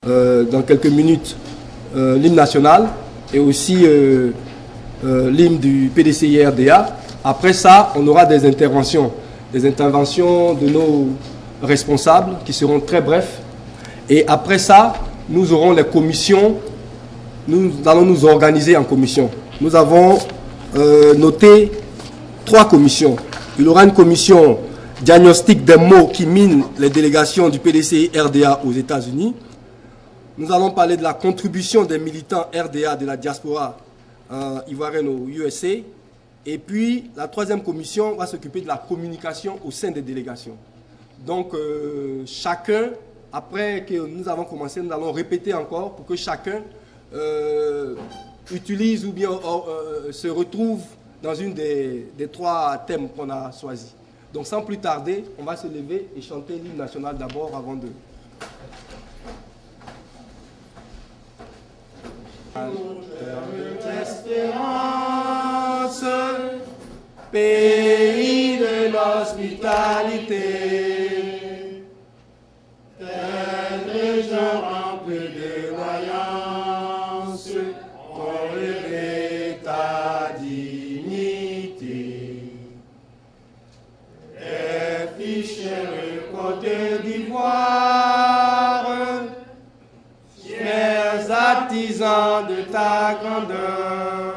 dans quelques minutes l'hymne national et aussi l'hymne du PDCI-RDA. Après ça, on aura des interventions de nos responsables qui seront très brefs. Et après ça, nous aurons les commissions. Nous allons nous organiser en commission. Nous avons noté 3 commissions. Il y aura une commission diagnostic des mots qui minent les délégations du PDCI-RDA aux États-Unis. Nous allons parler de la contribution des militants RDA de la diaspora ivoirienne aux USA. Et puis, la 3e commission va s'occuper de la communication au sein des délégations. Donc, chacun, après que nous avons commencé, nous allons répéter encore pour que chacun utilise ou bien se retrouve dans une des 3 thèmes qu'on a choisis. Donc, sans plus tarder, on va se lever et chanter l'hymne national d'abord avant de... Espérance, pays de l'hospitalité, terre de gens remplis de voyance, ont rêvé ta dignité. Les fichiers Côte d'Ivoire, chers artisans de ta grandeur,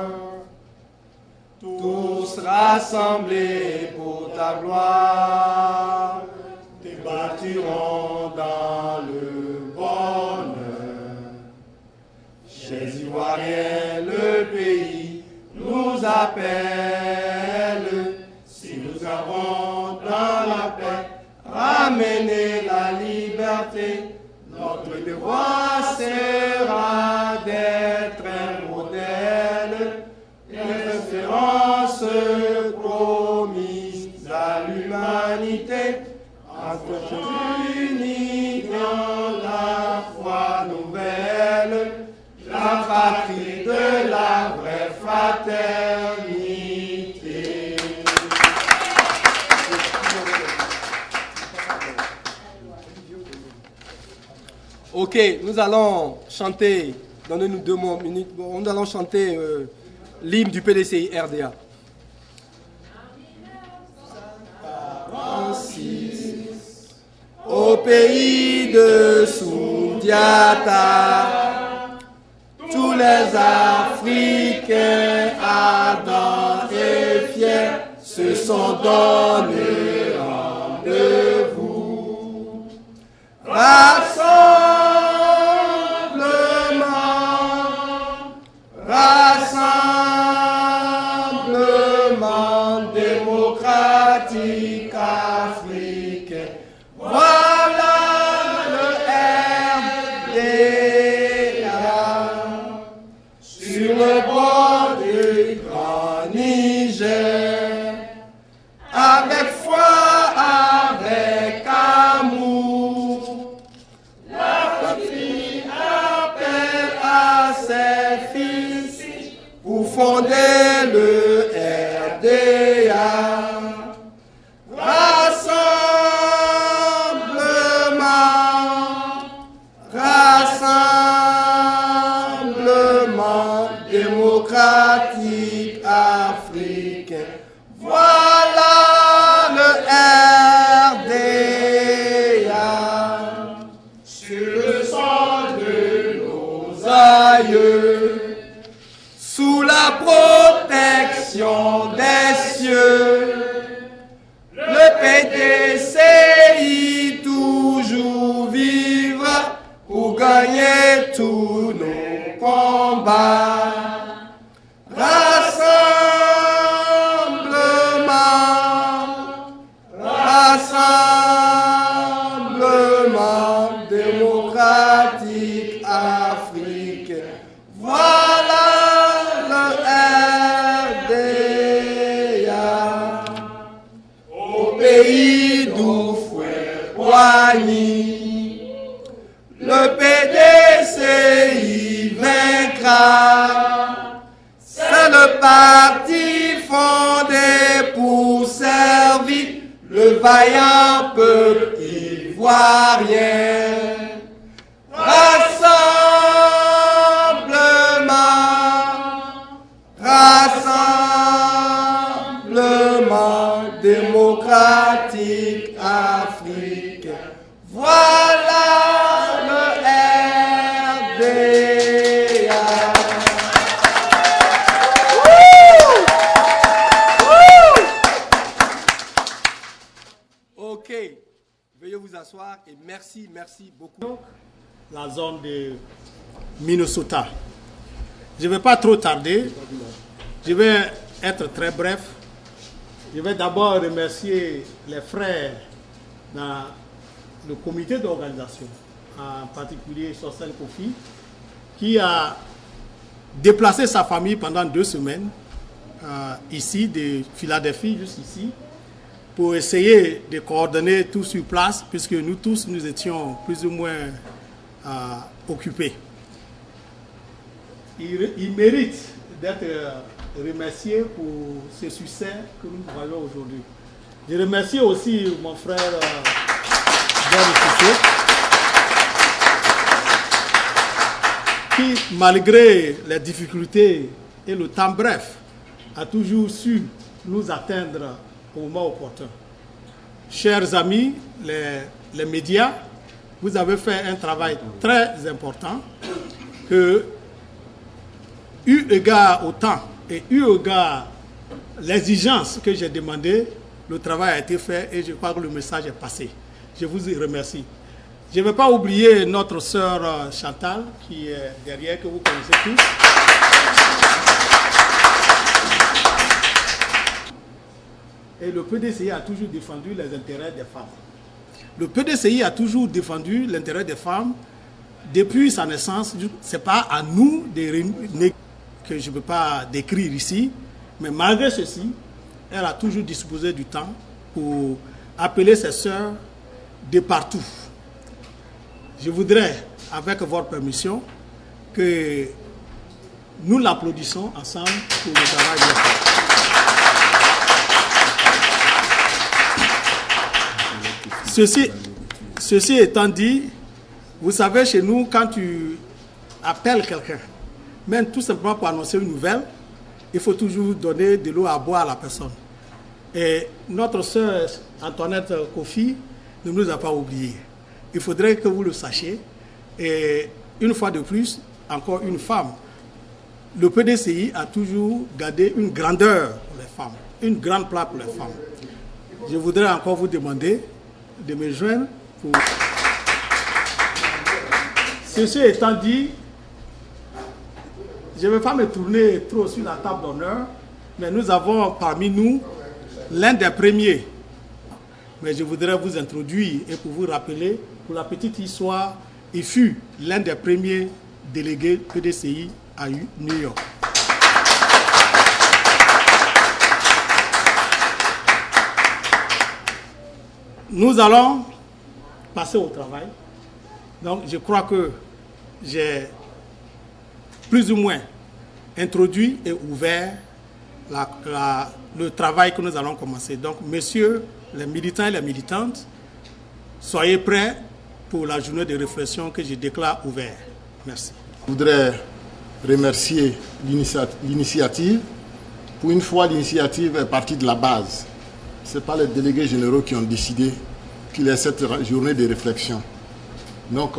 tous rassemblés pour ta gloire, te bâtiront dans le bonheur. Chers Ivoiriens, le pays nous appelle, si nous avons dans la paix ramené la liberté, notre devoir sera d'être un modèle, une référence promise à l'humanité, entre unis dans la foi nouvelle, la patrie de la vraie fraternité. Ok, nous allons chanter, donnez-nous 2 minutes, nous allons chanter l'hymne du PDCI-RDA. Au pays de Soundiata, tous les Africains ardents et fiers se sont donnés rendez-vous. Rassemblement démocratique africain, voilà le RDA sur le bord du grand Niger, avec foi, avec amour. La patrie appelle à ses fils pour fonder le RDA. Rassemblement démocratique africain, voilà le RDA. Sur le sol de nos aïeux, sous la protection des cieux, le PDCI toujours vivre pour gagner tous nos combats. Rassemblement démocratique africain, voilà le RDA. Au pays d'Oufoué-Boigny, le PDCI vaincra. C'est le parti fondé pour servir le vaillant peuple ivoirien. Rassemblement démocratique africain. Voilà le RDA. Ok, veuillez vous asseoir et merci beaucoup. La zone de Minnesota. Je ne vais pas trop tarder. Je vais être très bref. Je vais d'abord remercier les frères dans le comité d'organisation, en particulier Sosen Kofi, qui a déplacé sa famille pendant 2 semaines, ici, de Philadelphie jusqu'ici, pour essayer de coordonner tout sur place, puisque nous tous, nous étions plus ou moins occupés. Il mérite d'être remercié pour ce succès que nous voyons aujourd'hui. Je remercie aussi mon frère John Fouché, qui, malgré les difficultés et le temps bref, a toujours su nous atteindre au moment opportun. Chers amis, les médias, vous avez fait un travail très important que, eu égard au temps et eu égard l'exigence que j'ai demandé, le travail a été fait et je crois que le message est passé. Je vous remercie. Je ne vais pas oublier notre sœur Chantal qui est derrière, que vous connaissez tous. Et le PDCI a toujours défendu les intérêts des femmes. Le PDCI a toujours défendu l'intérêt des femmes depuis sa naissance. Ce n'est pas à nous de que je ne peux pas décrire ici, mais malgré ceci, elle a toujours disposé du temps pour appeler ses sœurs de partout. Je voudrais, avec votre permission, que nous l'applaudissons ensemble pour le travail bien fait. Ceci étant dit, vous savez, chez nous, quand tu appelles quelqu'un, même tout simplement pour annoncer une nouvelle, il faut toujours donner de l'eau à boire à la personne. Et notre sœur Antoinette Kofi ne nous a pas oubliés. Il faudrait que vous le sachiez. Et une fois de plus, encore une femme. Le PDCI a toujours gardé une grandeur pour les femmes, une grande place pour les femmes. Je voudrais encore vous demander de me joindre pour... Ceci étant dit, je ne vais pas me tourner trop sur la table d'honneur, mais nous avons parmi nous l'un des premiers. Mais je voudrais vous introduire et pour vous rappeler, pour la petite histoire, il fut l'un des premiers délégués PDCI à New York. Nous allons passer au travail. Donc je crois que j'ai plus ou moins introduit et ouvert le travail que nous allons commencer. Donc, messieurs les militants et les militantes, soyez prêts pour la journée de réflexion que je déclare ouverte. Merci. Je voudrais remercier l'initiative. Pour une fois, l'initiative est partie de la base. Ce n'est pas les délégués généraux qui ont décidé qu'il y ait cette journée de réflexion. Donc,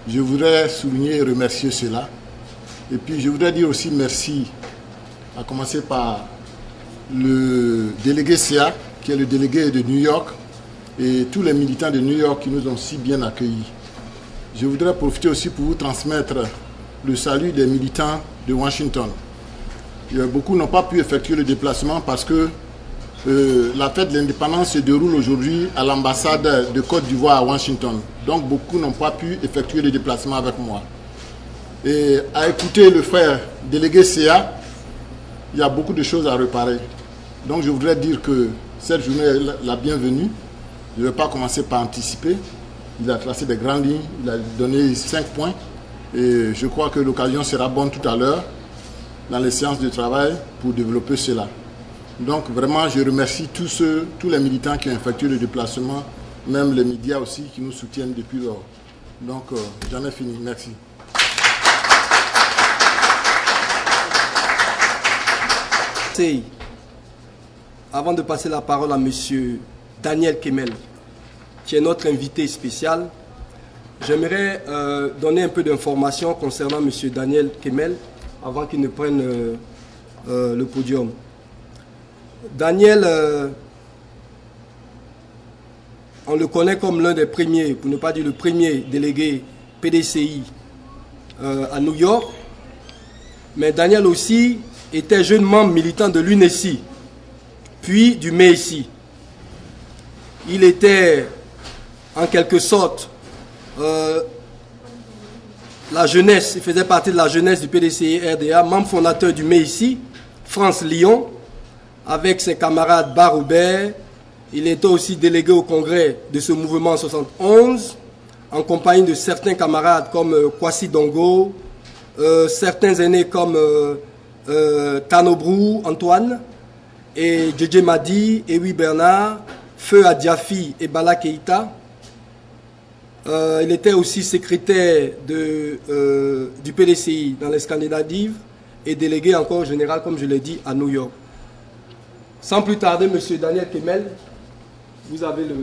je voudrais souligner et remercier cela. Et puis je voudrais dire aussi merci, à commencer par le délégué CA, qui est le délégué de New York, et tous les militants de New York qui nous ont si bien accueillis. Je voudrais profiter aussi pour vous transmettre le salut des militants de Washington. Beaucoup n'ont pas pu effectuer le déplacement parce que la fête de l'indépendance se déroule aujourd'hui à l'ambassade de Côte d'Ivoire à Washington. Donc beaucoup n'ont pas pu effectuer le déplacement avec moi. Et à écouter le frère délégué CA, il y a beaucoup de choses à réparer. Donc je voudrais dire que cette journée est la bienvenue. Je ne vais pas commencer par anticiper. Il a tracé des grandes lignes, il a donné 5 points. Et je crois que l'occasion sera bonne tout à l'heure dans les séances de travail pour développer cela. Donc vraiment, je remercie tous les militants qui ont effectué le déplacement, même les médias aussi qui nous soutiennent depuis lors. Donc, j'en ai fini. Merci. Avant de passer la parole à M. Daniel Kemel, qui est notre invité spécial, j'aimerais donner un peu d'informations concernant M. Daniel Kemel avant qu'il ne prenne le podium. Daniel, on le connaît comme l'un des premiers, pour ne pas dire le premier délégué PDCI à New York, mais Daniel aussi était jeune membre militant de l'UNESI, puis du MESI. Il était en quelque sorte la jeunesse, il faisait partie de la jeunesse du PDCI RDA, membre fondateur du MESI, France Lyon, avec ses camarades Baroubert. Il était aussi délégué au congrès de ce mouvement en 1971, en compagnie de certains camarades comme Kwasi Dongo, certains aînés comme Tanobrou, Antoine, et Djedje Madi, Ewi Bernard, Feu Adiafi et Bala Keïta. Il était aussi secrétaire du PDCI dans les Scandinavies et délégué encore général, comme je l'ai dit, à New York. Sans plus tarder, M. Daniel Kemel, vous avez le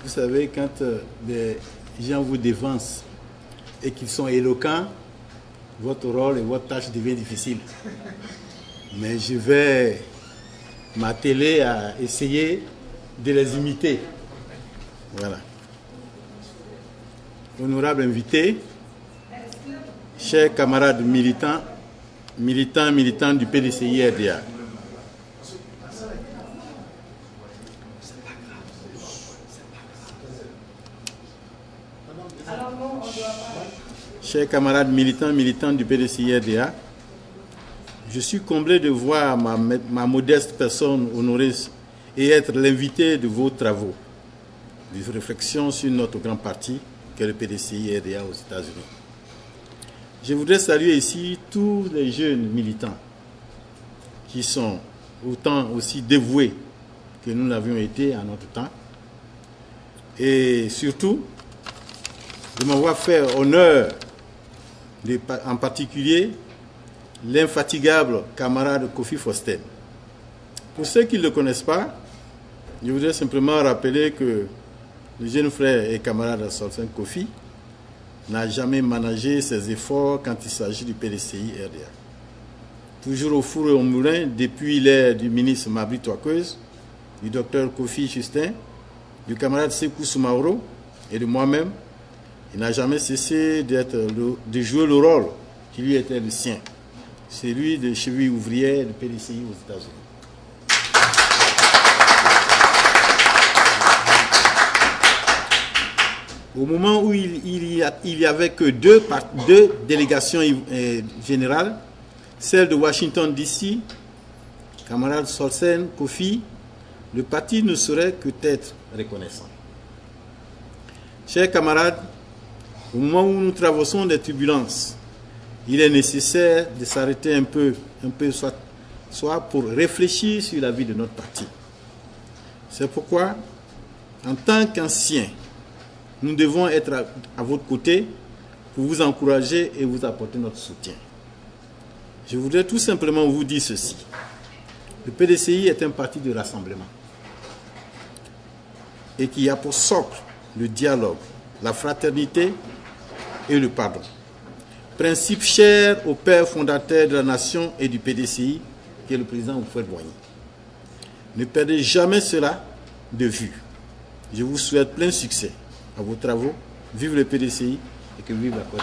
Vous savez, quand des gens vous dévancent et qu'ils sont éloquents, votre rôle et votre tâche devient difficile. Mais je vais m'atteler à essayer de les imiter. Voilà. Honorable invité, chers camarades militants du PDCI RDA. Chers camarades militants du PDCI RDA, je suis comblé de voir ma modeste personne honorée et être l'invité de vos travaux, de réflexions sur notre grand parti qu'est le PDCI RDA aux États-Unis. Je voudrais saluer ici tous les jeunes militants qui sont autant aussi dévoués que nous l'avions été en notre temps, et surtout de m'avoir fait honneur, en particulier l'infatigable camarade Kofi Foster. Pour ceux qui ne le connaissent pas, je voudrais simplement rappeler que le jeune frère et camarade Solsen Kofi n'a jamais managé ses efforts quand il s'agit du PDCI RDA. Toujours au four et au moulin, depuis l'ère du ministre Mabri Touakeuse, du docteur Kofi Justin, du camarade Sekou Soumaoro et de moi-même, il n'a jamais cessé de jouer le rôle qui lui était le sien, celui de cheville ouvrière du PDCI aux États-Unis. Au moment où il y avait que deux délégations générales, celle de Washington DC, camarade Solsen Kofi, le parti ne saurait que être reconnaissant. Chers camarades, au moment où nous traversons des turbulences, il est nécessaire de s'arrêter un peu soit pour réfléchir sur la vie de notre parti. C'est pourquoi, en tant qu'anciens, nous devons être à votre côté pour vous encourager et vous apporter notre soutien. Je voudrais tout simplement vous dire ceci. Le PDCI est un parti de rassemblement et qui a pour socle le dialogue, la fraternité et le pardon. Principe cher au père fondateur de la nation et du PDCI, qui est le président Houphouët-Boigny. Ne perdez jamais cela de vue. Je vous souhaite plein succès à vos travaux. Vive le PDCI et que vive la Côte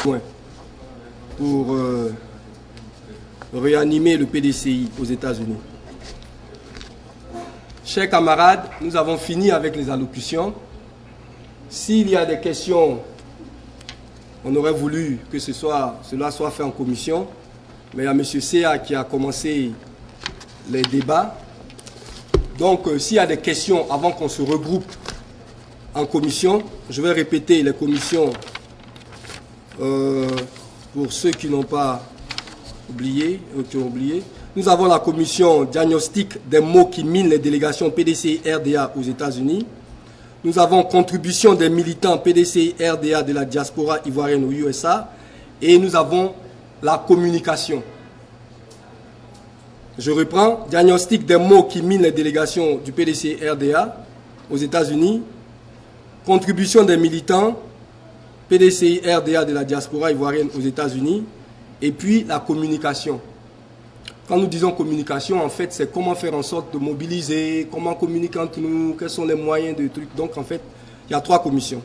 d'Ivoire. Pour réanimer le PDCI aux États-Unis. Chers camarades, nous avons fini avec les allocutions. S'il y a des questions, on aurait voulu que cela soit fait en commission, mais il y a M. Sea qui a commencé les débats. Donc, s'il y a des questions avant qu'on se regroupe en commission, je vais répéter les commissions pour ceux qui n'ont pas oublié, qui ont oublié. Nous avons la commission diagnostic des maux qui minent les délégations PDCI RDA aux États-Unis. Nous avons contribution des militants PDCI RDA de la diaspora ivoirienne aux USA. Et nous avons la communication. Je reprends. Diagnostic des maux qui minent les délégations du PDCI RDA aux États-Unis. Contribution des militants PDCI RDA de la diaspora ivoirienne aux États-Unis. Et puis la communication. Quand nous disons communication, en fait, c'est comment faire en sorte de mobiliser, comment communiquer entre nous, quels sont les moyens de trucs. Donc, en fait, il y a 3 commissions.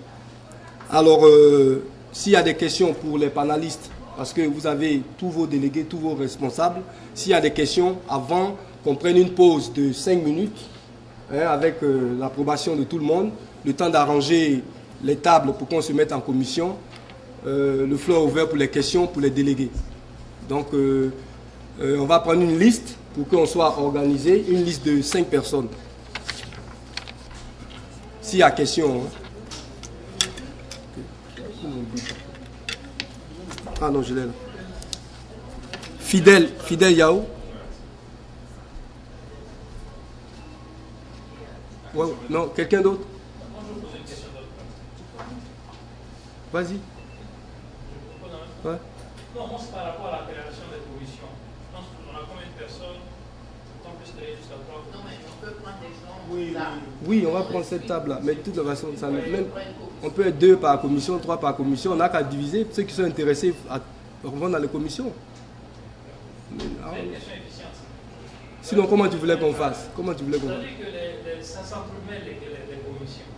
Alors, s'il y a des questions pour les panélistes, parce que vous avez tous vos délégués, tous vos responsables, s'il y a des questions, avant qu'on prenne une pause de 5 minutes, avec l'approbation de tout le monde, le temps d'arranger les tables pour qu'on se mette en commission, le floor est ouvert pour les questions, pour les délégués. Donc, on va prendre une liste pour qu'on soit organisé, une liste de 5 personnes. S'il y a question. Ah non, je l'ai là. Fidèle Yao. Ouais, non, quelqu'un d'autre? Vas-y. Ouais. Non, moi c'est par rapport à la création des commissions. Je pense qu'on a combien de personnes qu'on puisse créer jusqu'à 3 commissions? Non, mais on peut prendre des gens. Oui, on va prendre cette table-là. Mais de toute façon, ça même, on peut être 2 par commission, 3 par commission. On n'a qu'à diviser. Ceux qui sont intéressés à revenir dans les commissions. C'est une question efficiente. Sinon, comment tu voulais qu'on fasse? Comment tu voulais qu'on fasse? C'est-à-dire que ça s'entremêle les commissions.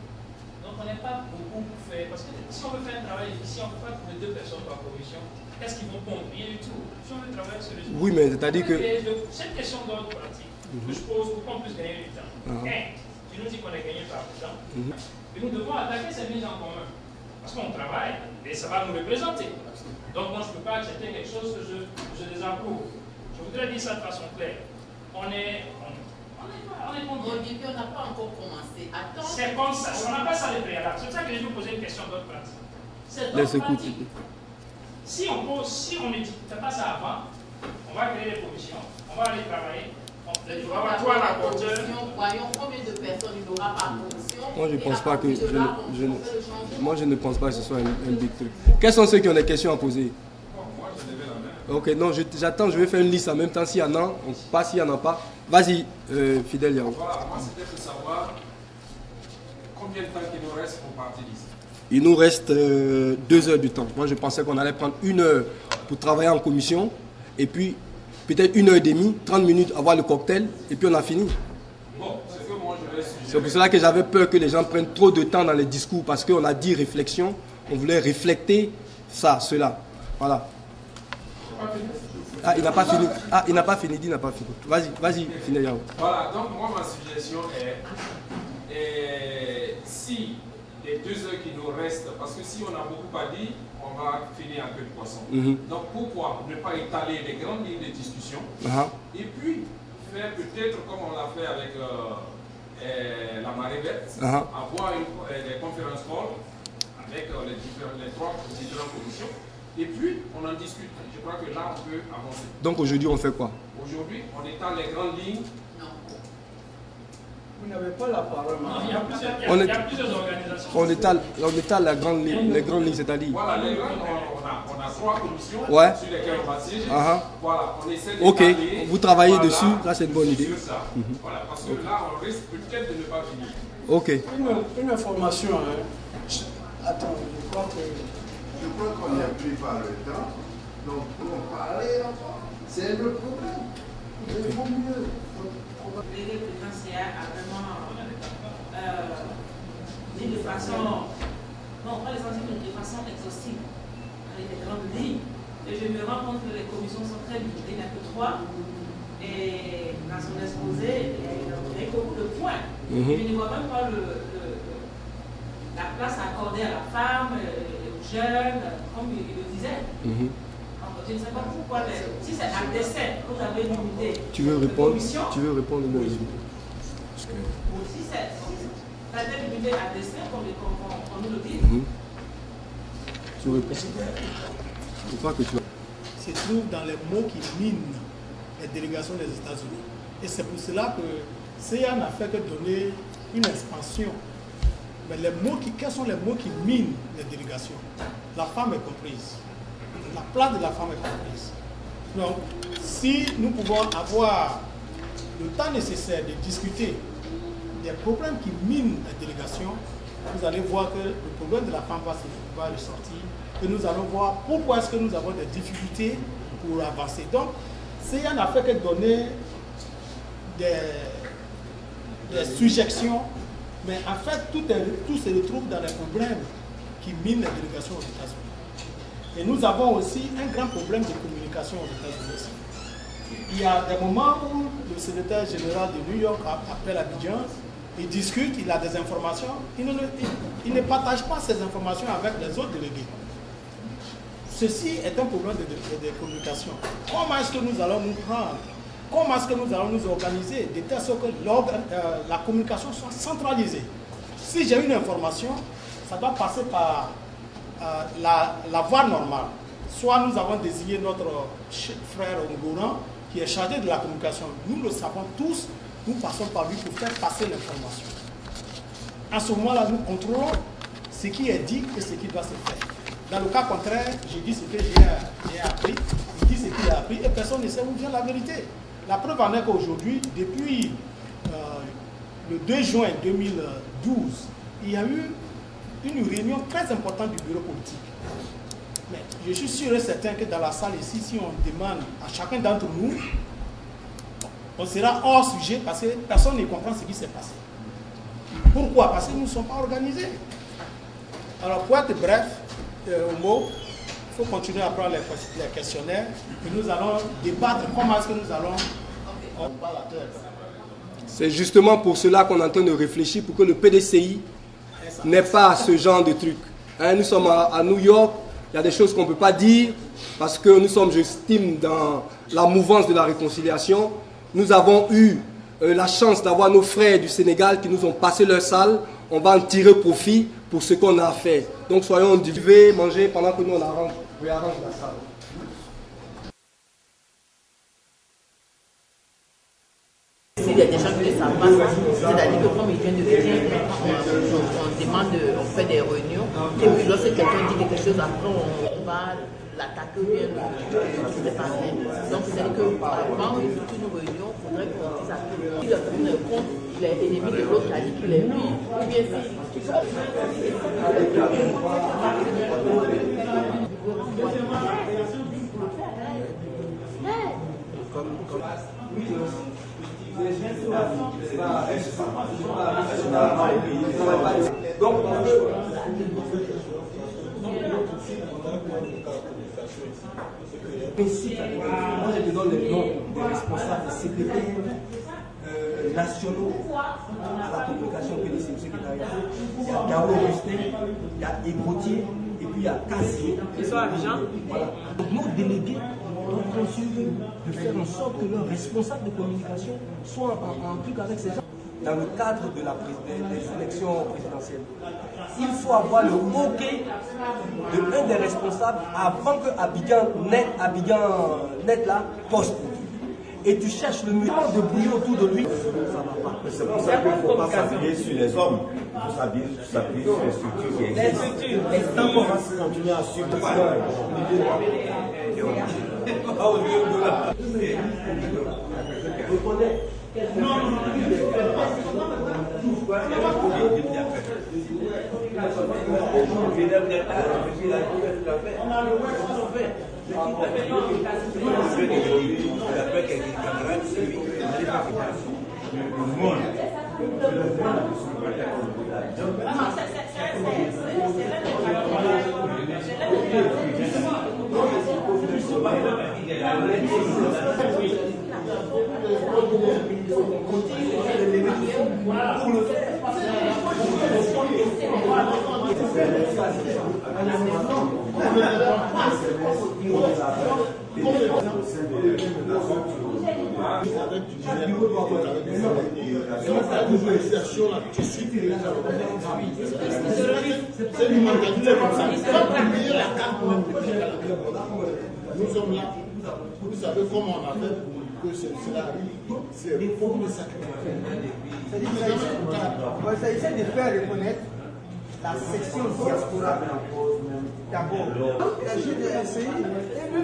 Donc on n'est pas beaucoup pour faire. Parce que si on veut faire un travail efficient, on ne peut pas trouver 2 personnes par commission. Qu'est-ce qu'ils vont pondre? Rien du tout. Si on veut travailler sur les... Oui, mais c'est-à-dire que... C'est une question d'ordre pratique que je pose pour qu'on puisse gagner du temps. Tu nous dis qu'on est gagné par le temps. Et nous devons attaquer ces mises en commun. Parce qu'on travaille et ça va nous représenter. Donc moi je ne peux pas accepter quelque chose que je désapprouve. Je voudrais dire ça de façon claire. On est contre. On n'a pas encore commencé. Attends. C'est comme ça. On n'a pas ça les préalables. C'est pour ça que je vais vous poser une question d'ordre pratique. C'est d'ordre pratique. Si on ne dit pas ça avant, on va créer des commissions, on va aller travailler. Voyons combien de personnes il y aura par commission. Moi, je pense pas que moi, je ne pense pas que ce soit un big truc. Quels sont ceux qui ont des questions à poser? Moi, je levais la main. Ok, non, j'attends, je vais faire une liste en même temps. S'il y en a, on passe, s'il n'y en a pas. Vas-y, Fidèle Yao. Voilà, moi, c'était pour savoir combien de temps il nous reste pour partir d'ici. Il nous reste 2 heures du temps. Moi, je pensais qu'on allait prendre 1 heure pour travailler en commission. Et puis, peut-être 1 heure et demie, 30 minutes, avoir le cocktail. Et puis, on a fini. Bon, c'est que moi, je vais suggérer. C'est pour cela que j'avais peur que les gens prennent trop de temps dans les discours. Parce qu'on a dit réflexion. On voulait refléter ça, cela. Voilà. Ah, il n'a pas fini. Ah, il n'a pas fini. Il n'a pas fini. Vas-y, Fidèle Yao. Voilà, donc moi, ma suggestion est si les 2 heures qui nous restent, parce que si on a beaucoup à dire, on va finir un peu de poisson. Donc pourquoi ne pas étaler les grandes lignes de discussion et puis faire peut-être comme on l'a fait avec la marée verte, avoir des conférences calls avec les 3 différentes commissions et puis on en discute. Je crois que là on peut avancer. Donc aujourd'hui on fait quoi? Aujourd'hui on étale les grandes lignes. Vous n'avez pas la parole. Il y a plusieurs organisations. On étale les grandes lignes, c'est-à-dire. Voilà, les grandes, on a 3 commissions sur lesquelles on va siéger. Voilà, on essaie de. Ok, vous travaillez dessus, là c'est une bonne idée. Sur ça. Voilà, parce que là on risque peut-être de ne pas finir. Ok. Une information. Attends, je crois qu'on est pris par le temps. Donc pour en parler encore, c'est le problème. Il vaut mieux. Le président CA a vraiment dit de façon, non pas l'essentiel, mais de façon exhaustive, avec des grandes lignes. Et je me rends compte que les commissions sont très limitées, il n'y a que 3. Et dans son exposé, il y a beaucoup de points. Je ne vois même pas la place accordée à la femme, aux jeunes, comme il le disait. Je ne sais pas pourquoi, si c'est un décès, vous avez une unité. Tu veux répondre? Tu veux répondre? Aussi, ça a été limité à destin, comme on nous le dit. Tu réfléchis. Je crois que tu se trouve dans les mots qui minent les délégations des États-Unis. Et c'est pour cela que CIA n'a fait que donner une expansion. Mais les mots quels sont les mots qui minent les délégations? La femme est comprise. La place de la femme est comprise. Donc, si nous pouvons avoir le temps nécessaire de discuter des problèmes qui minent la délégation, vous allez voir que le problème de la femme va ressortir. Et nous allons voir pourquoi est-ce que nous avons des difficultés pour avancer. Donc, CIA n'a fait que donner des suggestions, mais en fait, tout se retrouve dans les problèmes qui minent les délégations aux États-Unis. Et nous avons aussi un grand problème de communication aux États-Unis. Il y a des moments où le secrétaire général de New York appelle Abidjan, il discute, il a des informations, il ne partage pas ces informations avec les autres délégués. Ceci est un problème de communication. Comment est-ce que nous allons nous prendre? Comment est-ce que nous allons nous organiser de telle sorte que la communication soit centralisée? Si j'ai une information, ça doit passer par la voie normale. Soit nous avons désigné notre frère Ngouran qui est chargé de la communication. Nous le savons tous, nous passons par lui pour faire passer l'information. À ce moment-là, nous contrôlons ce qui est dit et ce qui doit se faire. Dans le cas contraire, je dis ce que j'ai appris, il dit ce qu'il a appris et personne ne sait où vient la vérité. La preuve en est qu'aujourd'hui, depuis le 2 juin 2012, il y a eu une réunion très importante du bureau politique. Mais je suis sûr et certain que dans la salle ici, si on demande à chacun d'entre nous, on sera hors sujet parce que personne ne comprend ce qui s'est passé. Pourquoi? Parce que nous ne sommes pas organisés. Alors, pour être bref, au mot, il faut continuer à prendre les questionnaires et nous allons débattre comment est-ce que nous allons... C'est justement pour cela qu'on est en train de réfléchir pour que le PDCI n'ait pas ce genre de truc. Hein, nous sommes à New York, il y a des choses qu'on ne peut pas dire parce que nous sommes, j'estime, dans la mouvance de la réconciliation. Nous avons eu la chance d'avoir nos frères du Sénégal qui nous ont passé leur salle. On va en tirer profit pour ce qu'on a fait. Donc soyons individuels, manger pendant que nous on réarrange la salle. Il y a des gens qui ne savent pas, c'est-à-dire que comme il vient de le dire, on demande, on fait des réunions, et puis lorsque quelqu'un dit quelque chose, après on va l'attaquer ou bien le dépasser. Donc c'est-à-dire qu'avant une réunion, il faudrait qu'on dise à tout le monde, si le compte, il est ennemi de l'autre, a dit qu'il est lui, ou bien Donc, principe, moi je te donne les noms des responsables, des secrétaires nationaux à la communication PDC, le secrétariat. Il y a Garo Augustin, il y a Égrotier, et puis il y a Casier. Ils sont à Abidjan. Voilà. Donc nos délégués ont continué de faire en sorte que leurs responsables de communication soient en truc avec ces gens. Dans le cadre de des élections présidentielles, il faut avoir le OK de l'un des responsables avant que Abidjan net là poste. Et tu cherches le mieux de brouiller autour de lui. Ça va pas. C'est pour ça qu'il ne faut pas s'appuyer sur les hommes. Il faut s'appuyer sur les structures qui existent. Et tant qu'on va continuer à suivre C'est une mentalité comme ça. Nous sommes là. Vous savez comment on a fait pour que cela arrive. C'est pour le sacrifice. Il s'agissait de faire reconnaître la section diaspora d'abord. La GDSI et le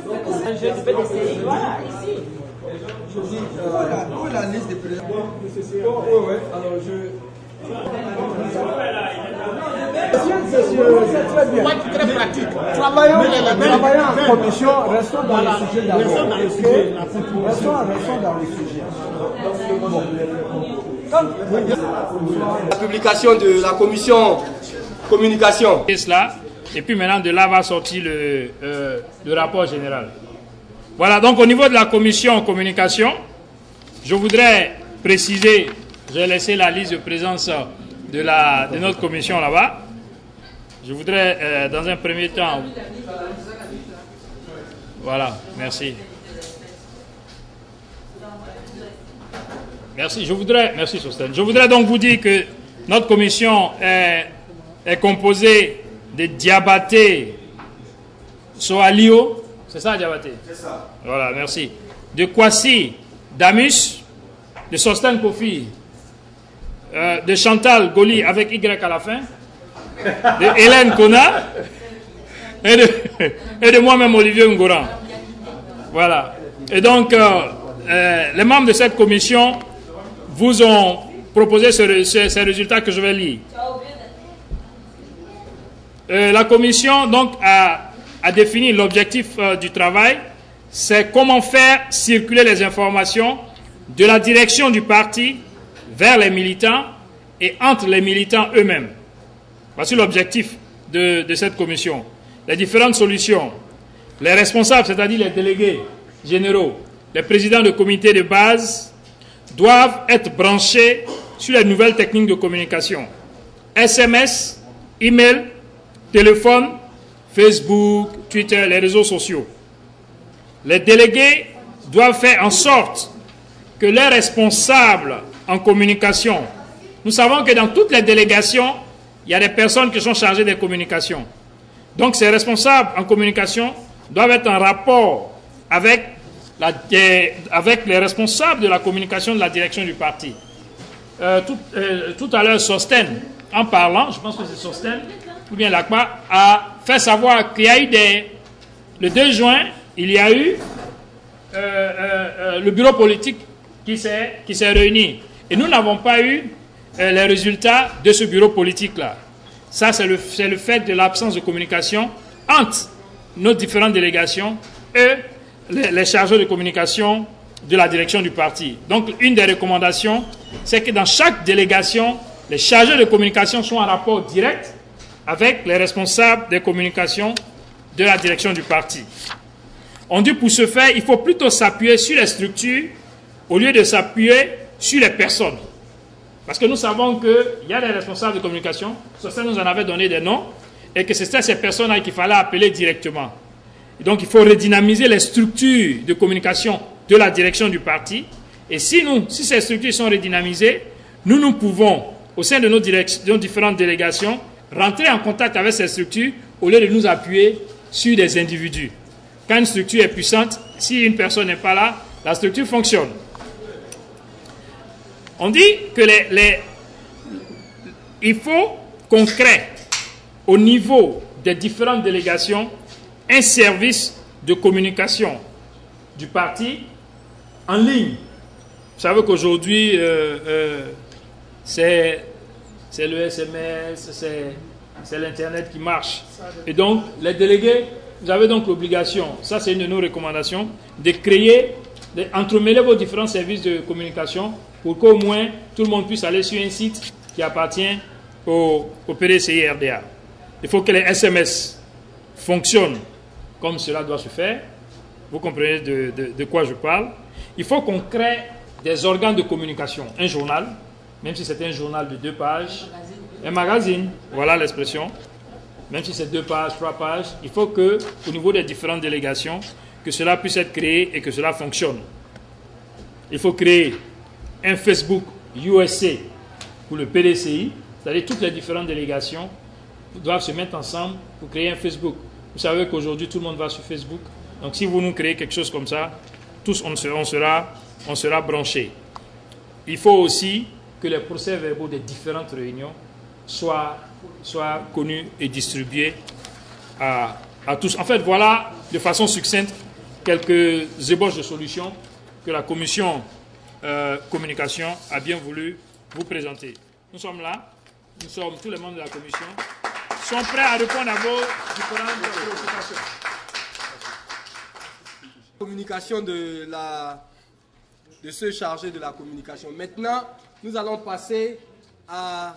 PDCI. Voilà, ici. Je dis, où est la liste des présidents? Oui, alors c'est très bien. Très pratique. Travaillons en commission, restons dans le sujet d'abord. Restons dans le sujet. La publication de la commission communication. Et puis maintenant, de là va sortir le rapport général. Voilà, donc au niveau de la commission communication, je voudrais préciser, j'ai laissé la liste de présence de notre commission là-bas. Je voudrais, dans un premier temps... Voilà, merci. Merci, merci Sostène. Je voudrais donc vous dire que notre commission est composée de Diabaté Soalio. C'est ça, Diabaté? C'est ça. Voilà, merci. De Kwasi Damus, de Sostène Kofi, de Chantal Goli avec Y à la fin, de Hélène Kona et de moi-même Olivier Ngoran. Voilà. Et donc, les membres de cette commission vous ont proposé ces résultats que je vais lire. La commission donc a défini l'objectif du travail, c'est comment faire circuler les informations de la direction du parti vers les militants et entre les militants eux-mêmes. Voici l'objectif de cette commission. Les différentes solutions. Les responsables, c'est-à-dire les délégués généraux, les présidents de comités de base, doivent être branchés sur les nouvelles techniques de communication. SMS, email, téléphone, Facebook, Twitter, les réseaux sociaux. Les délégués doivent faire en sorte que les responsables en communication, nous savons que dans toutes les délégations, il y a des personnes qui sont chargées des communications. Donc ces responsables en communication doivent être en rapport avec les responsables de la communication de la direction du parti. Tout à l'heure, Sostène, en parlant, je pense que c'est Sostène, ou bien l'ACPA, a fait savoir qu'il y a eu le 2 juin, il y a eu le bureau politique qui s'est réuni. Et nous n'avons pas eu les résultats de ce bureau politique-là. Ça, c'est le fait de l'absence de communication entre nos différentes délégations et les chargés de communication de la direction du parti. Donc, une des recommandations, c'est que dans chaque délégation, les chargés de communication soient en rapport direct avec les responsables des communications de la direction du parti. On dit pour ce faire, il faut plutôt s'appuyer sur les structures au lieu de s'appuyer sur les personnes. Parce que nous savons qu'il y a des responsables de communication, certains nous en avaient donné des noms, et que c'était ces personnes-là qu'il fallait appeler directement. Et donc il faut redynamiser les structures de communication de la direction du parti. Et si ces structures sont redynamisées, nous pouvons, au sein de nos différentes délégations, rentrer en contact avec ces structures au lieu de nous appuyer sur des individus. Quand une structure est puissante, si une personne n'est pas là, la structure fonctionne. On dit que il faut qu'on crée au niveau des différentes délégations un service de communication du parti en ligne. Vous savez qu'aujourd'hui, c'est le SMS, c'est l'Internet qui marche. Et donc, les délégués, vous avez donc l'obligation, ça c'est une de nos recommandations, de créer, d'entremêler vos différents services de communication pour qu'au moins tout le monde puisse aller sur un site qui appartient au PDCI RDA. Il faut que les SMS fonctionnent comme cela doit se faire. Vous comprenez de quoi je parle. Il faut qu'on crée des organes de communication. Un journal, même si c'est un journal de 2 pages, un magazine, voilà l'expression, même si c'est 2 pages, 3 pages, il faut qu'au niveau des différentes délégations, que cela puisse être créé et que cela fonctionne. Il faut créer un Facebook USA pour le PDCI, c'est-à-dire toutes les différentes délégations doivent se mettre ensemble pour créer un Facebook. Vous savez qu'aujourd'hui, tout le monde va sur Facebook. Donc, si vous nous créez quelque chose comme ça, tous, on sera branchés. Il faut aussi que les procès-verbaux des différentes réunions soient connus et distribués à tous. En fait, voilà, de façon succincte, quelques ébauches de solutions que la commission communication a bien voulu vous présenter. Nous sommes là, tous les membres de la commission sont prêts à répondre à vos différentes préoccupations. Communication de ceux chargés de la communication. Maintenant, nous allons passer à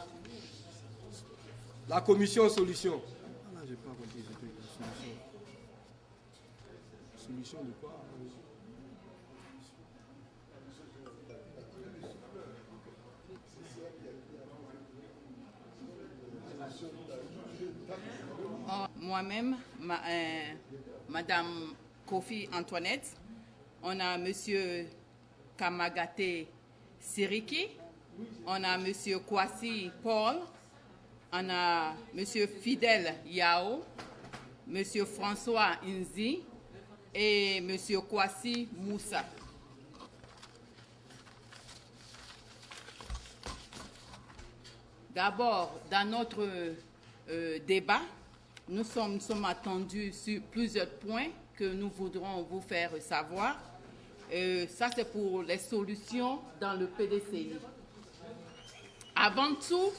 la commission solution. Ah, j'ai pas compris ce truc, solution. Solution de quoi? Moi-même, Madame Kofi Antoinette, on a Monsieur Kamagate Siriki, on a Monsieur Kwasi Paul, on a Monsieur Fidel Yao, Monsieur François Inzi et Monsieur Kwasi Moussa. D'abord, dans notre débat, nous sommes attendus sur plusieurs points que nous voudrons vous faire savoir. Ça, c'est pour les solutions dans le PDCI. Avant tout,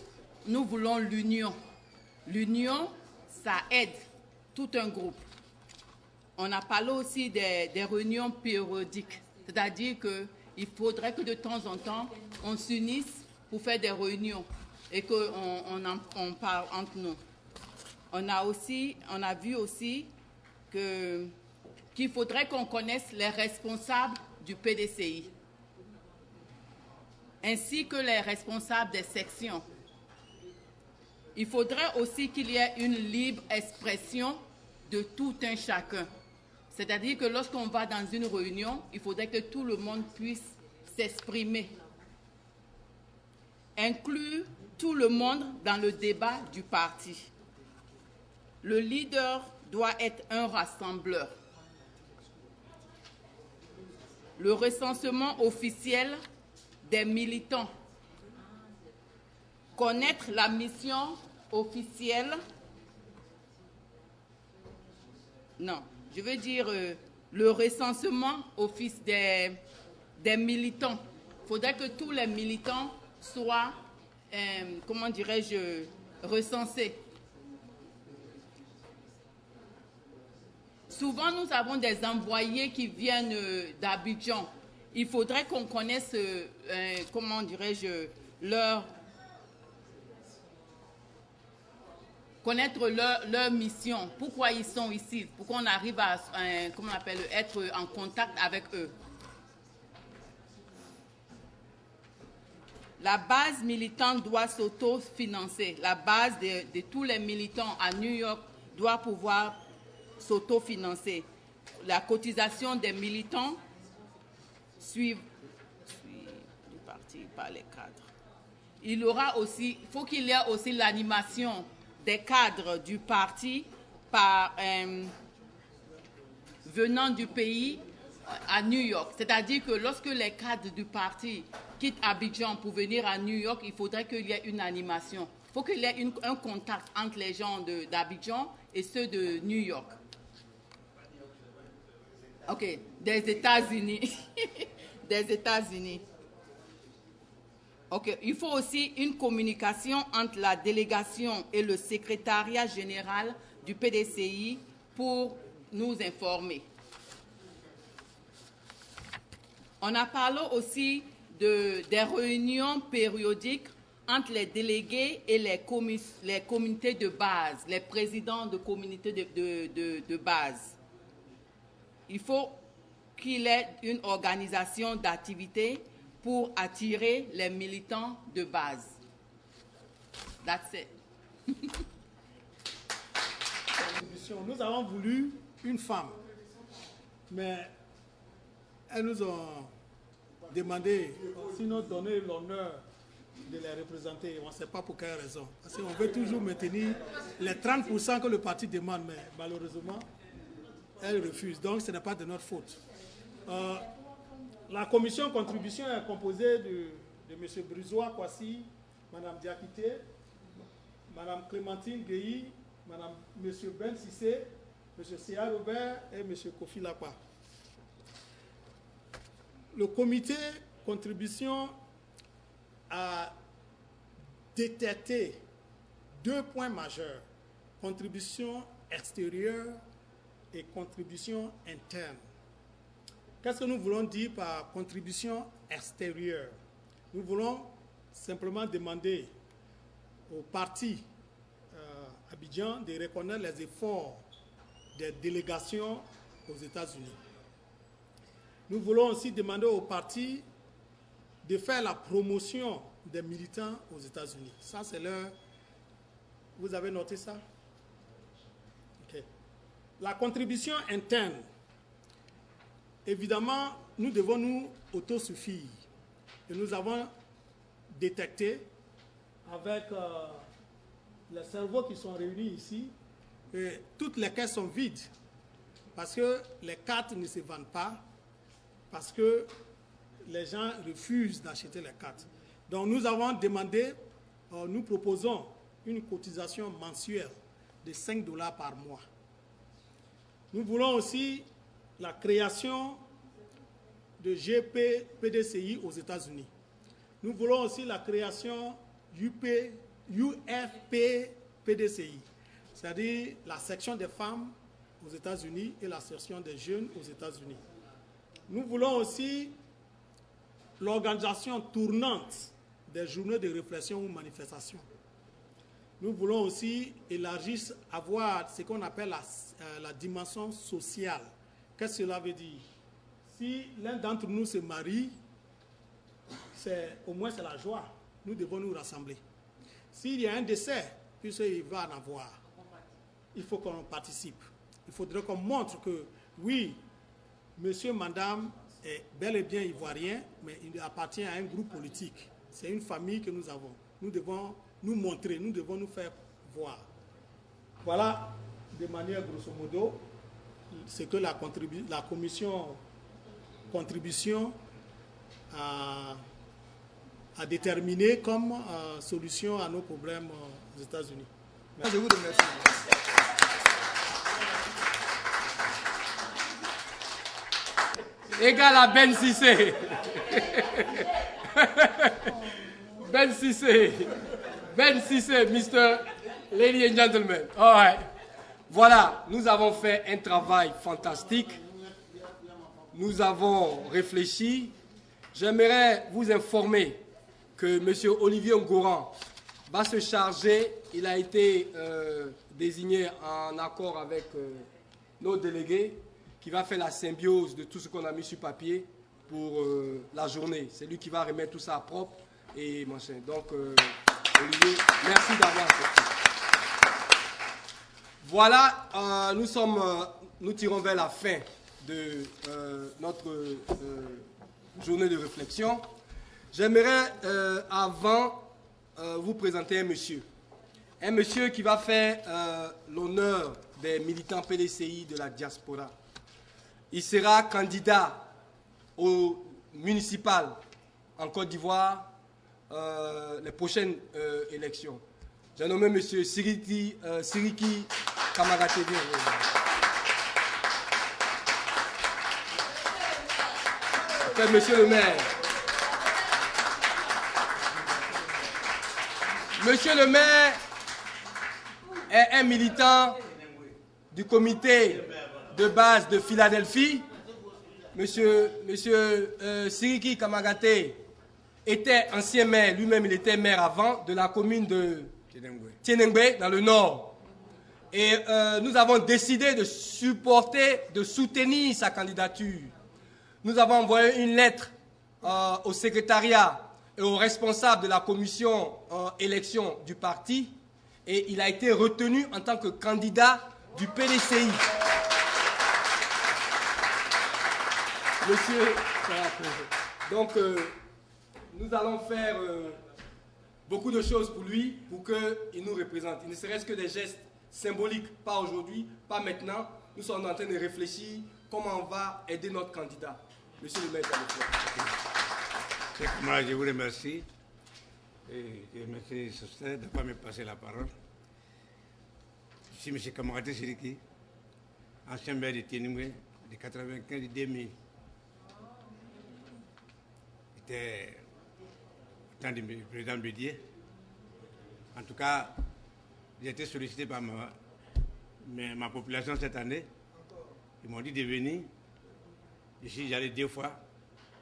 nous voulons l'union. L'union, ça aide tout un groupe. On a parlé aussi des réunions périodiques, c'est-à-dire qu'il faudrait que de temps en temps, on s'unisse pour faire des réunions et qu'on parle entre nous. On a vu aussi qu'il faudrait qu'on connaisse les responsables du PDCI, ainsi que les responsables des sections. Il faudrait aussi qu'il y ait une libre expression de tout un chacun. C'est-à-dire que lorsqu'on va dans une réunion, il faudrait que tout le monde puisse s'exprimer. Inclure tout le monde dans le débat du parti. Le leader doit être un rassembleur. Le recensement officiel des militants. Connaître la mission officielle. Non, je veux dire le recensement des militants. Il faudrait que tous les militants soient, comment dirais-je, recensés. Souvent, nous avons des envoyés qui viennent d'Abidjan. Il faudrait qu'on connaisse, comment dirais-je, connaître leur mission. Pourquoi ils sont ici? Pourquoi on arrive à, comment on appelle, être en contact avec eux. La base militante doit s'autofinancer. La base de tous les militants à New York doit pouvoir s'autofinancer. La cotisation des militants suit partie par les cadres. Il faut qu'il y ait aussi l'animation des cadres du parti venant du pays à New York. C'est-à-dire que lorsque les cadres du parti quittent Abidjan pour venir à New York, il faudrait qu'il y ait une animation. Il faut qu'il y ait un contact entre les gens d'Abidjan et ceux de New York. OK, des États-Unis. Des États-Unis. OK, il faut aussi une communication entre la délégation et le secrétariat général du PDCI pour nous informer. On a parlé aussi des réunions périodiques entre les délégués et les communautés de base, les présidents de communautés de base. Il faut qu'il y ait une organisation d'activités pour attirer les militants de base. That's it. Nous avons voulu une femme mais elles nous ont demandé, sinon donner l'honneur de les représenter. On ne sait pas pour quelle raison. Parce qu'on veut toujours maintenir les 30% que le parti demande, mais malheureusement, elles refusent. Donc, ce n'est pas de notre faute. La commission contribution est composée de M. Brizois Kwasi, Mme Diakité, Mme Clémentine Gueye, M. Ben Sissé, M. Sia Robert et M. Kofi Lakpa. Le comité contribution a détecté 2 points majeurs, contribution extérieure et contribution interne. Qu'est-ce que nous voulons dire par contribution extérieure? Nous voulons simplement demander au parti Abidjan de reconnaître les efforts des délégations aux États-Unis. Nous voulons aussi demander au parti de faire la promotion des militants aux États-Unis. Ça, c'est leur... Vous avez noté ça? Okay. La contribution interne. Évidemment, nous devons nous autosuffire. Et nous avons détecté avec les cerveaux qui sont réunis ici que toutes les caisses sont vides parce que les cartes ne se vendent pas, parce que les gens refusent d'acheter les cartes. Donc nous avons demandé, nous proposons une cotisation mensuelle de $5 par mois. Nous voulons aussi la création de GP-PDCI aux États-Unis. Nous voulons aussi la création UFP-PDCI, c'est-à-dire la section des femmes aux États-Unis et la section des jeunes aux États-Unis. Nous voulons aussi l'organisation tournante des journées de réflexion ou manifestation. Nous voulons aussi élargir, avoir ce qu'on appelle la dimension sociale. Qu'est-ce que cela veut dire? Si l'un d'entre nous se marie, au moins c'est la joie. Nous devons nous rassembler. S'il y a un décès, puisqu'il va en avoir, il faut qu'on participe. Il faudrait qu'on montre que, oui, monsieur, madame est bel et bien ivoirien, mais il appartient à un groupe politique. C'est une famille que nous avons. Nous devons nous montrer, nous devons nous faire voir. Voilà, de manière grosso modo, ce que la commission contribution a déterminé comme solution à nos problèmes aux États-Unis. Je vous remercie. Égal à Ben Sissé. Ben Sissé. Ben Sissé, Mr. Ladies and Gentlemen. All right. Voilà, nous avons fait un travail fantastique. Nous avons réfléchi. J'aimerais vous informer que M. Olivier Ngoran va se charger. Il a été désigné en accord avec nos délégués, qui va faire la symbiose de tout ce qu'on a mis sur papier pour la journée. C'est lui qui va remettre tout ça à propre et machin. Donc, Olivier, merci d'avoir fait. Voilà, nous tirons vers la fin de notre journée de réflexion. J'aimerais, avant, vous présenter un monsieur qui va faire l'honneur des militants PDCI de la diaspora. Il sera candidat au municipal en Côte d'Ivoire les prochaines élections. J'ai nommé M. Siriki Kamagaté. Monsieur le maire. Monsieur le maire est un militant du comité de base de Philadelphie. Monsieur Siriki Kamagaté était ancien maire, lui-même il était maire avant, de la commune de Tienengbe, dans le nord. Et nous avons décidé de soutenir sa candidature. Nous avons envoyé une lettre au secrétariat et aux responsables de la commission élection du parti et il a été retenu en tant que candidat du PDCI. Monsieur, donc nous allons faire beaucoup de choses pour lui, pour qu'il nous représente. Il ne serait-ce que des gestes symboliques, pas aujourd'hui, pas maintenant. Nous sommes en train de réfléchir comment on va aider notre candidat. Monsieur le maire, moi, je vous remercie. Et je remercie Sostin de ne pas me passer la parole. Je suis M. Kamaraté Siriki, ancien maire de Ténoué de 1995 et 2000. J'étais au temps du président Bédier. En tout cas, j'ai été sollicité par ma population cette année. Ils m'ont dit de venir. Je suis allé 2 fois.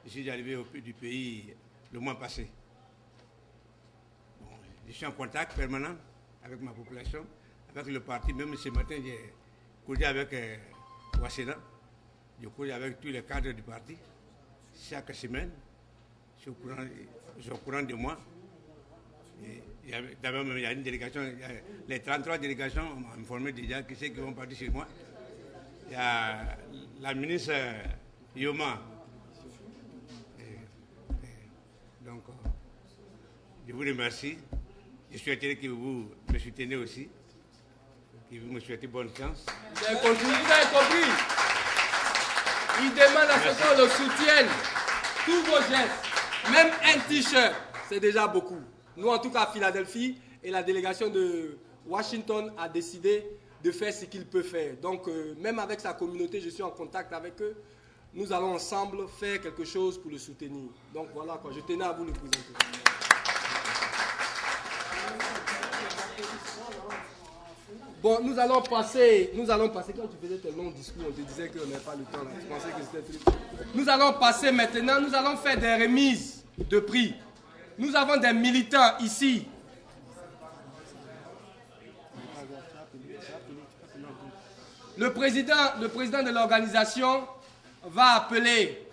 Je suis arrivé du pays le mois passé. Bon, je suis en contact permanent avec ma population, avec le parti. Même ce matin, j'ai causé avec Wassena. Je cause avec tous les cadres du parti. Chaque semaine, je suis au courant de moi. D'abord, il y a une délégation, les 33 délégations m'ont informé déjà qui c'est qui vont partir chez moi. Il y a la ministre Yoma. Donc, je vous remercie. Je souhaiterais que vous me souteniez aussi, que vous me souhaitez bonne chance. Vous avez compris. Il demande à ce qu'on le soutienne. Tous vos gestes, même un t-shirt, c'est déjà beaucoup. Nous, en tout cas, à Philadelphie, et la délégation de Washington a décidé de faire ce qu'il peut faire. Donc, même avec sa communauté, je suis en contact avec eux. Nous allons ensemble faire quelque chose pour le soutenir. Donc, voilà quoi. Je tenais à vous le présenter. Bon, nous allons passer, quand tu faisais tes longs discours, on te disait qu'on n'avait pas le temps, là. Tu pensais que c'était truc. Nous allons passer maintenant, nous allons faire des remises de prix. Nous avons des militants ici. Le président de l'organisation va appeler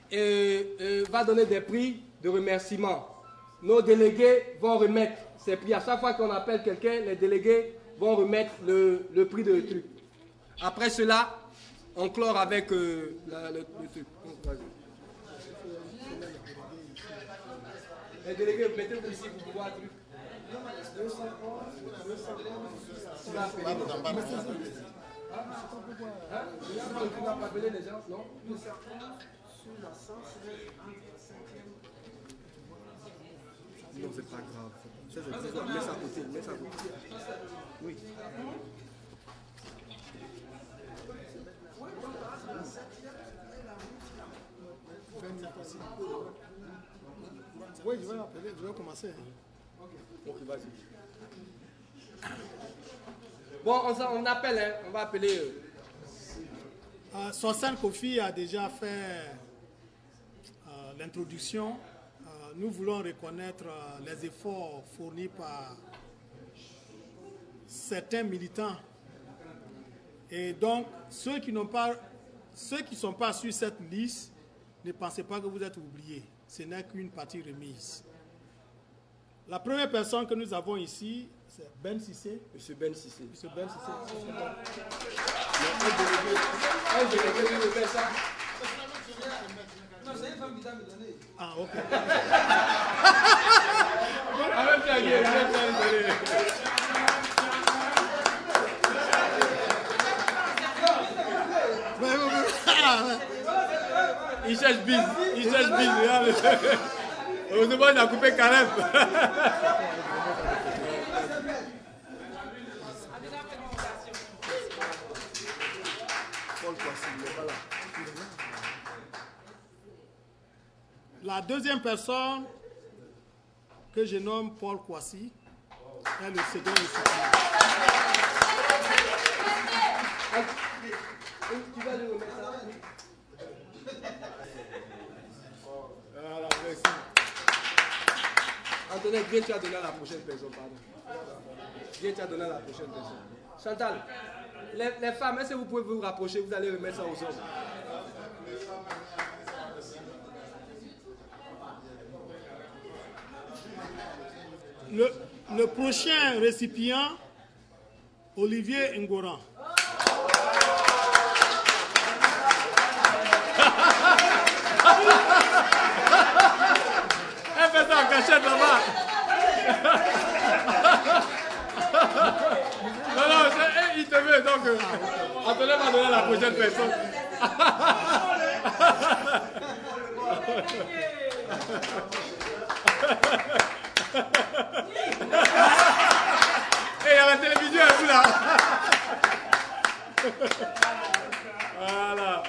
et va donner des prix de remerciement. Nos délégués vont remettre ces prix. À chaque fois qu'on appelle quelqu'un, les délégués vont remettre le prix de truc. Après cela, on clore avec le truc. Les délégués, mettez-vous ici pour pouvoir truc. Tu vas appeler. Tu vas pas appeler les gens, non? Non, c'est pas grave. Mets ça à côté, mets ça à côté. Oui. Oui, je vais commencer. Ok, vas-y. Bon, on appelle, hein, on va appeler. Sostin Kofi a déjà fait l'introduction. Nous voulons reconnaître les efforts fournis par certains militants. Et donc, ceux qui ne sont pas sur cette liste, ne pensez pas que vous êtes oubliés. Ce n'est qu'une partie remise. La première personne que nous avons ici, c'est Ben Sissé. Monsieur Ben Sissé. Monsieur Ben Sissé. Un délégué nous fait ça. Non, c'est une femme qui t'a me donné. Ah, ok. Il cherche bise. Il cherche bise. Heureusement, il a coupé Caleb. La deuxième personne que je nomme Paul Kwasi est le second récipient. Tu vas lui remettre ça. Voilà, merci. Antoinette, viens, tu as donné à la prochaine personne, pardon. Viens, tu as donné à la prochaine personne. Chantal, les femmes, est-ce que vous pouvez vous rapprocher, vous allez remettre ça aux hommes. Le prochain récipient, Olivier Ngoran. cachette là-bas. Non, non, il te veut, donc Antonin va donner à la prochaine personne. Et il y a la télévision et tout là. Voilà.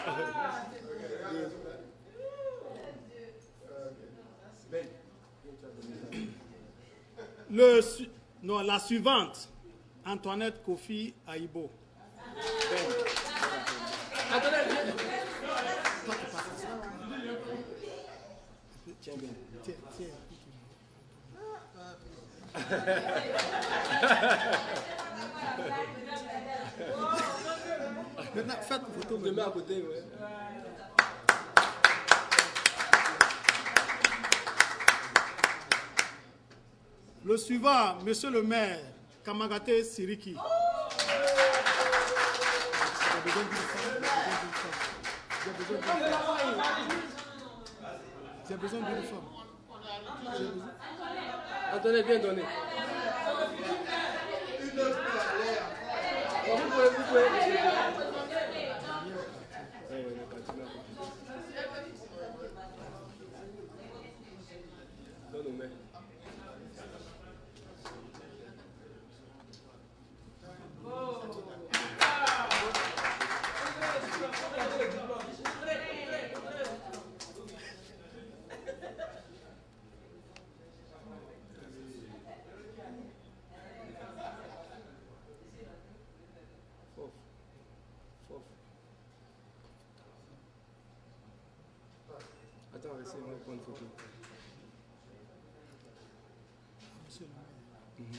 La suivante, Antoinette Kofi Aibo. Tiens bien. Tiens. Maintenant, faites une photo. Je mets à côté, ouais. Le suivant, monsieur le maire, Kamagate Siriki. J'ai besoin d'une femme. Attendez, bien donné. Vous pouvez. Attends, essayez-moi de prendre une photo. Monsieur le maire.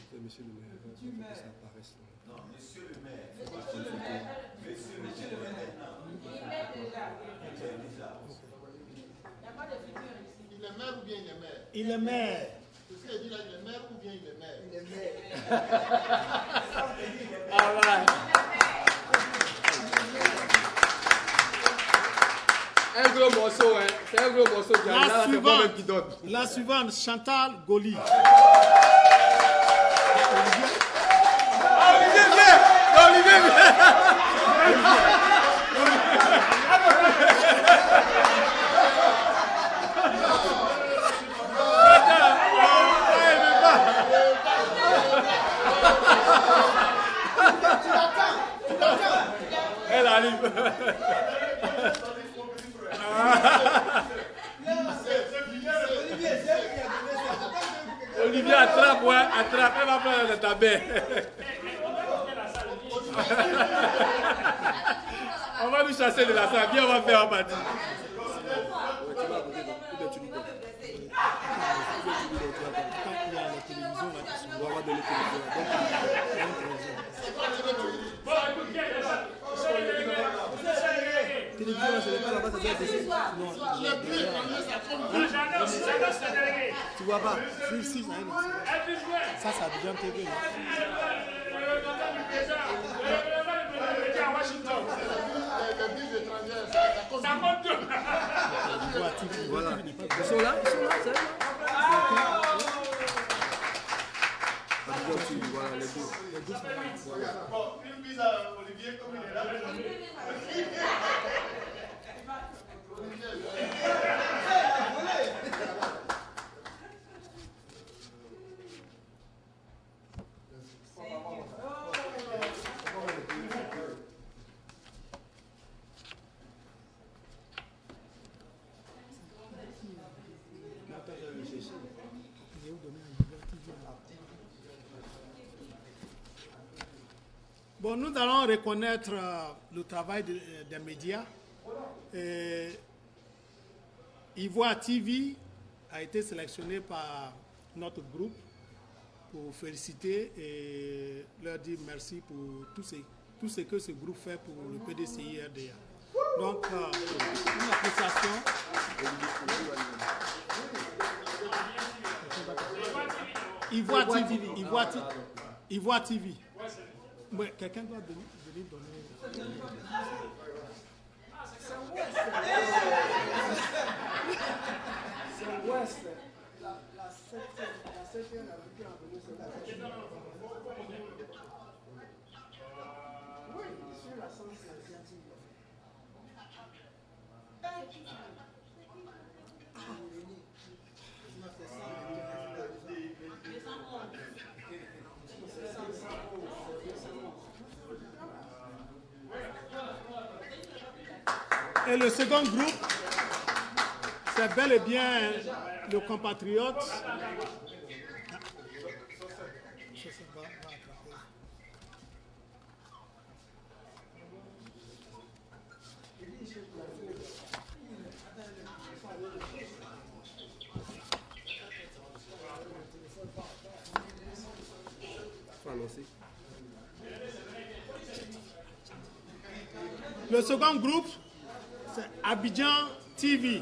C'est monsieur le maire. Il faut que ça apparaisse. Non, monsieur le maire. Monsieur le maire. Il est maire ou bien il est maire? Il est maire. Qu'est-ce qu'il dit là? Il est maire ou bien il est maire? Il est maire. All right. Un gros morceau, hein. C'est un gros morceau. La suivante, Chantal Goli. Olivier vient. Elle arrive. Olivier attrape, ouais, attrape, elle va prendre le tabet. On va nous chasser de la salle, viens, on va faire un parti. Tu vois pas? Ça, ça a déjà intégré. Voilà. Ils sont là, c'est là. Voilà, les deux. Bon, une bise à Olivier comme il est là. Bon, nous allons reconnaître le travail des médias. Ivoire TV a été sélectionné par notre groupe pour féliciter et leur dire merci pour tout ce que ce groupe fait pour le PDCI RDA. Donc, une appréciation. Ivoire TV. Ouais, quelqu'un doit venir donner. C'est Ouest. La 7. Et le second groupe, c'est bel et bien le compatriote. Le second groupe, c'est Abidjan TV.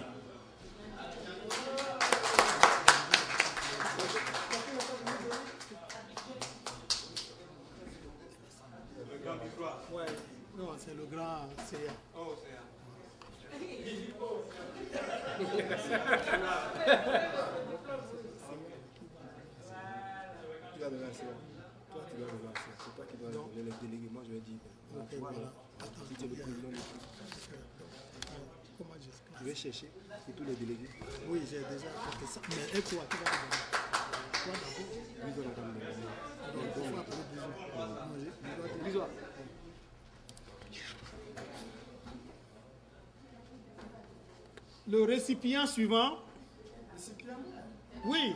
Ouais, non, c'est le grand CA. Oh, CA. Tu vas de la CA. Toi, tu dois de la CA. C'est toi qui dois donner les délégués. Moi, je vais dire. Okay, voilà. Si tu es le président du Comment j'explique? Je vais chercher pour tous les délégués. Oui, j'ai déjà fait ça. Mais et toi, tu vas te donner. Toi d'abord. Le récipient suivant. Oui.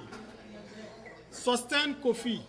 Sosten Kofi.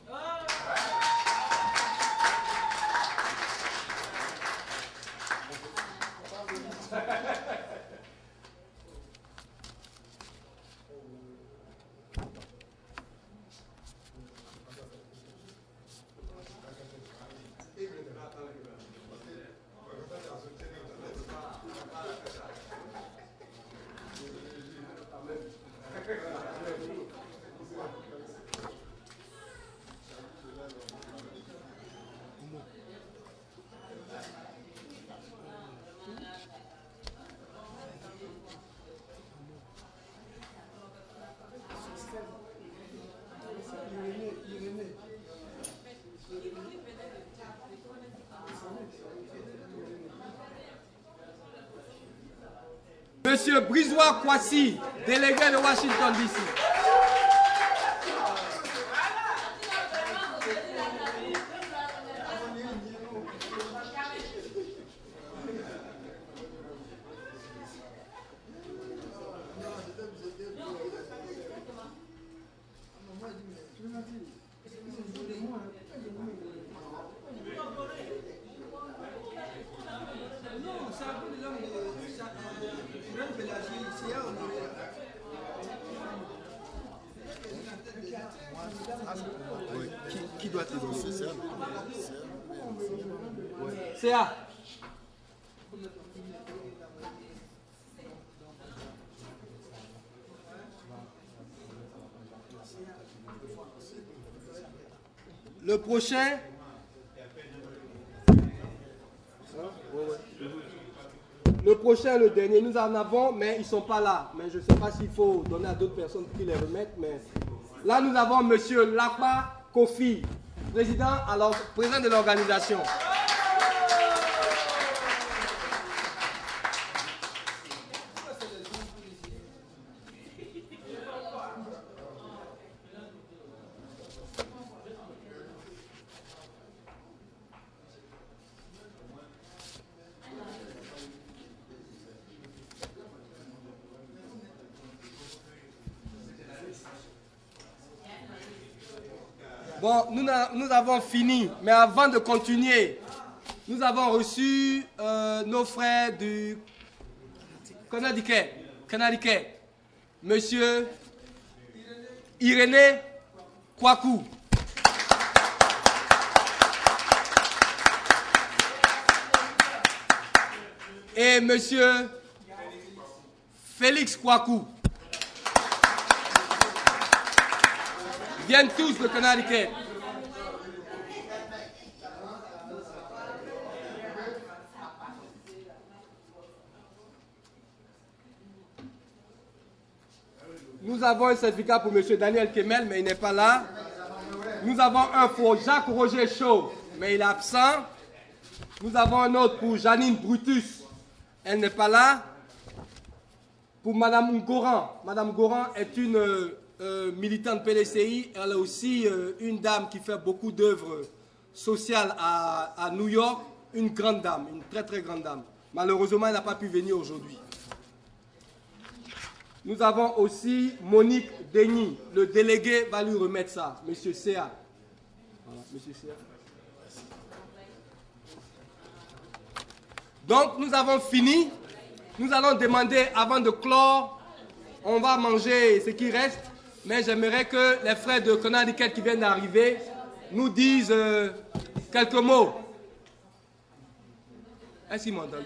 Monsieur Brizois Kwasi, délégué de Washington DC. Qui doit te donner? C'est ça. Le prochain. Le prochain, le dernier, nous en avons, mais ils ne sont pas là. Mais je ne sais pas s'il faut donner à d'autres personnes qui les remettent. Mais là, nous avons M. Lakpa Kofi, président de l'organisation. Bon, nous avons fini, mais avant de continuer, nous avons reçu nos frères du Connecticut, Monsieur Irénée Kwaku. Et Monsieur Félix Kwaku. Viennent tous de Connecticut. Nous Nous avons un certificat pour M. Daniel Kemel, mais il n'est pas là. Nous avons un pour Jacques Roger Chaud, mais il est absent. Nous avons un autre pour Janine Brutus. Elle n'est pas là. Pour Madame Goran. Madame Goran est une militante PDCI. Elle est aussi une dame qui fait beaucoup d'œuvres sociales à New York. Une grande dame, une très très grande dame. Malheureusement, elle n'a pas pu venir aujourd'hui. Nous avons aussi Monique Denis. Le délégué va lui remettre ça. Monsieur Céa. Voilà, Monsieur Céa. Donc, nous avons fini. Nous allons demander, avant de clore, on va manger ce qui reste, mais j'aimerais que les frères de Connecticut qui viennent d'arriver nous disent quelques mots. Est-ce qu'ils m'ont entendu?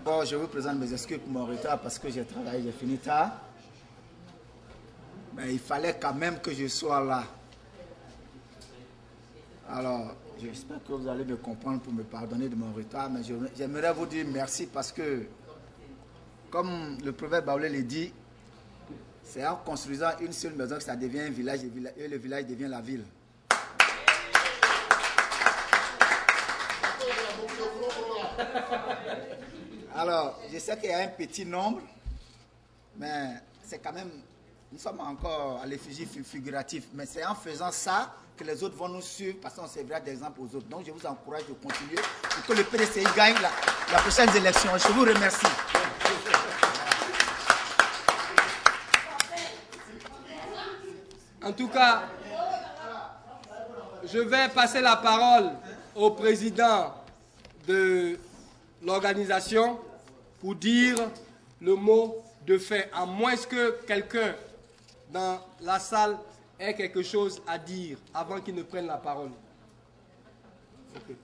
Bon, je vous présente mes excuses pour mon retard parce que j'ai travaillé, j'ai fini tard. Mais il fallait quand même que je sois là. Alors, j'espère que vous allez me comprendre pour me pardonner de mon retard, mais j'aimerais vous dire merci parce que, comme le proverbe baoulé le dit, c'est en construisant une seule maison que ça devient un village et le village devient la ville. Alors, je sais qu'il y a un petit nombre, mais c'est quand même, nous sommes encore à l'effigie figurative, mais c'est en faisant ça que les autres vont nous suivre parce qu'on servira d'exemple aux autres. Donc, je vous encourage de continuer pour que le PDCI gagne la prochaine élection. Je vous remercie. En tout cas, je vais passer la parole au président de l'organisation pour dire le mot de fait, à moins que quelqu'un dans la salle ait quelque chose à dire avant qu'il ne prenne la parole. Okay.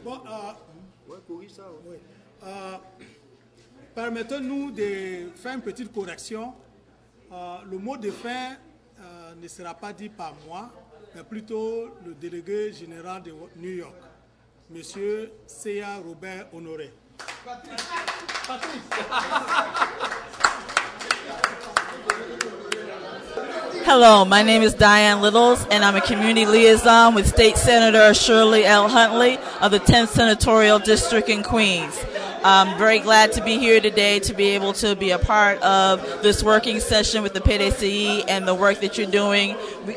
Bon, permettez-nous de faire une petite correction. Le mot de fin ne sera pas dit par moi, mais plutôt le délégué général de New York, Monsieur Céa Robert Honoré. Hello, my name is Diane Littles, and I'm a community liaison with State Senator Shirley L. Huntley of the 10th Senatorial District in Queens. I'm very glad to be here today to be able to be a part of this working session with the PDCI and the work that you're doing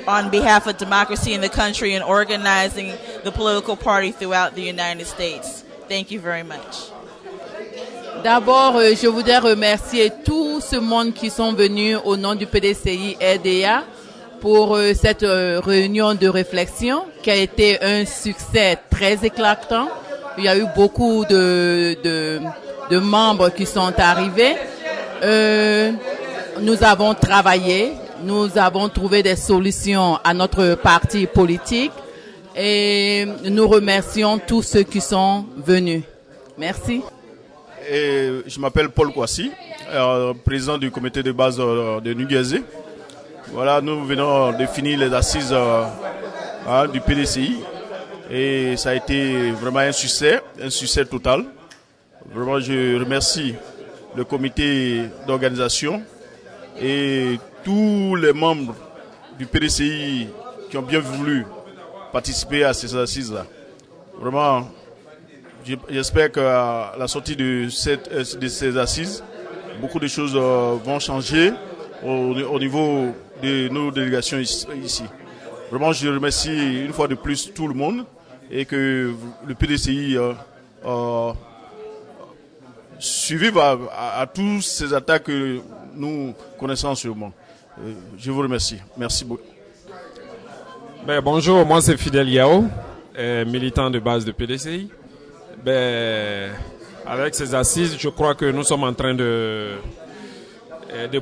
on behalf of democracy in the country and organizing the political party throughout the United States. Thank you very much. D'abord, je voudrais remercier tout ce monde qui sont venus au nom du PDCI RDA pour cette réunion de réflexion qui a été un succès très éclatant. Il y a eu beaucoup de membres qui sont arrivés. Nous avons travaillé, nous avons trouvé des solutions à notre parti politique et nous remercions tous ceux qui sont venus. Merci. Et je m'appelle Paul Kwasi, président du comité de base de New Jersey. Voilà, nous venons de finir les assises du PDCI. Et ça a été vraiment un succès total. Vraiment, je remercie le comité d'organisation et tous les membres du PDCI qui ont bien voulu participer à ces assises-là. Vraiment, j'espère qu'à la sortie de ces assises, beaucoup de choses vont changer au niveau de nos délégations ici. Vraiment, je remercie une fois de plus tout le monde et que le PDCI survive à toutes ces attaques que nous connaissons en ce moment. Je vous remercie. Merci beaucoup. Bonjour, moi c'est Fidel Yao, militant de base de PDCI. Avec ces assises, je crois que nous sommes en train de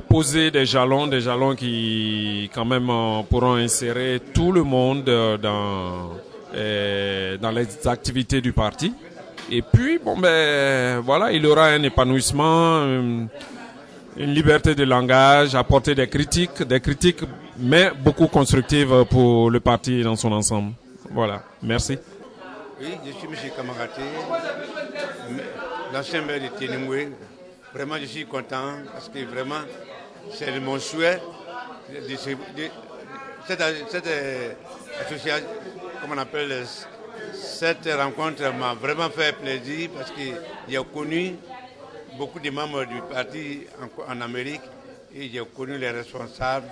poser des jalons qui quand même pourront insérer tout le monde dans les activités du parti. Et puis, voilà, il y aura un épanouissement une liberté de langage, apporter des critiques, mais beaucoup constructives pour le parti dans son ensemble. Voilà, merci. Oui, je suis M. Kamaraté, l'ancien maire de Ténimoué. Vraiment, je suis content parce que vraiment, c'est mon souhait de cette association, comme on appelle, cette rencontre m'a vraiment fait plaisir parce que j'ai connu beaucoup de membres du parti en Amérique et j'ai connu les responsables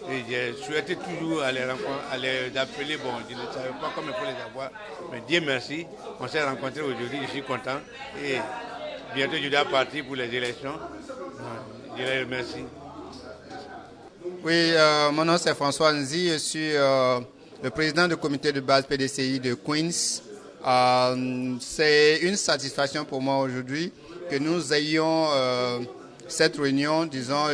et j'ai souhaité toujours les appeler. Bon, je ne savais pas comment il faut les avoir, mais Dieu merci, on s'est rencontrés aujourd'hui, je suis content et bientôt je dois partir pour les élections. Je les remercie. Oui, mon nom c'est François Nzi, je suis le président du comité de base PDCI de Queens. C'est une satisfaction pour moi aujourd'hui que nous ayons cette réunion, disons,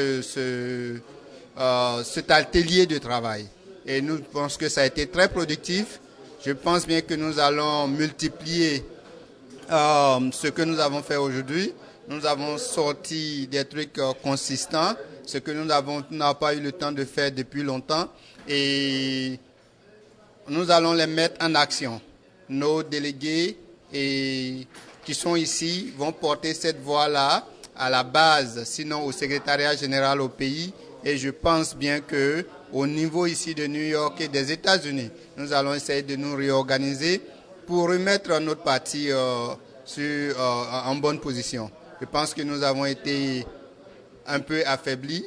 cet atelier de travail. Et nous pensons que ça a été très productif. Je pense bien que nous allons multiplier ce que nous avons fait aujourd'hui. Nous avons sorti des trucs consistants, ce que nous n'avons pas eu le temps de faire depuis longtemps. Et nous allons les mettre en action. Nos délégués qui sont ici vont porter cette voix-là à la base, sinon au secrétariat général au pays. Et je pense bien que au niveau ici de New York et des États-Unis, nous allons essayer de nous réorganiser pour remettre notre parti en bonne position. Je pense que nous avons été un peu affaiblis.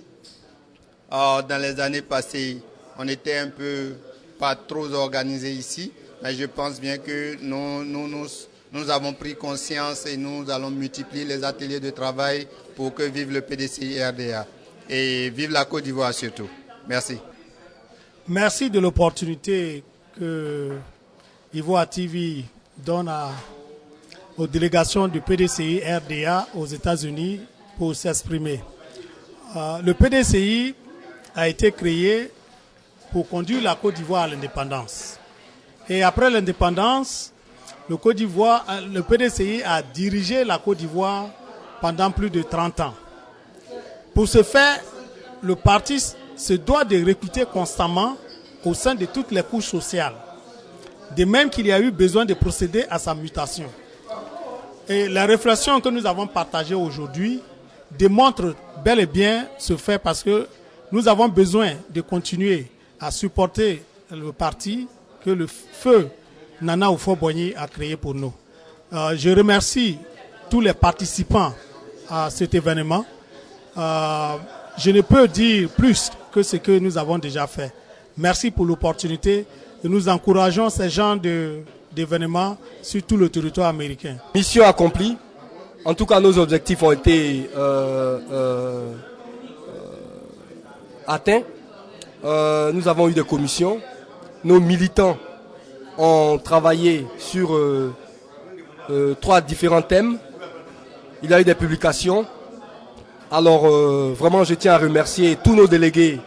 Dans les années passées, on était un peu pas trop organisés ici, mais je pense bien que nous avons pris conscience et nous allons multiplier les ateliers de travail pour que vive le PDCI RDA et vive la Côte d'Ivoire surtout. Merci. Merci de l'opportunité que Ivoire TV donne aux délégations du PDCI RDA aux États-Unis pour s'exprimer. Le PDCI a été créé pour conduire la Côte d'Ivoire à l'indépendance. Et après l'indépendance, le PDCI a dirigé la Côte d'Ivoire pendant plus de 30 ans. Pour ce faire, le parti se doit de recruter constamment au sein de toutes les couches sociales. De même qu'il y a eu besoin de procéder à sa mutation. Et la réflexion que nous avons partagée aujourd'hui démontre bel et bien ce fait parce que nous avons besoin de continuer à supporter le parti que le feu Nana Oufo-Boigny a créé pour nous. Je remercie tous les participants à cet événement. Je ne peux dire plus que ce que nous avons déjà fait. Merci pour l'opportunité et nous encourageons ces genres d'événements sur tout le territoire américain. Mission accomplie. En tout cas, nos objectifs ont été atteints. Nous avons eu des commissions. Nos militants ont travaillé sur 3 différents thèmes. Il y a eu des publications. Alors, vraiment, je tiens à remercier tous nos délégués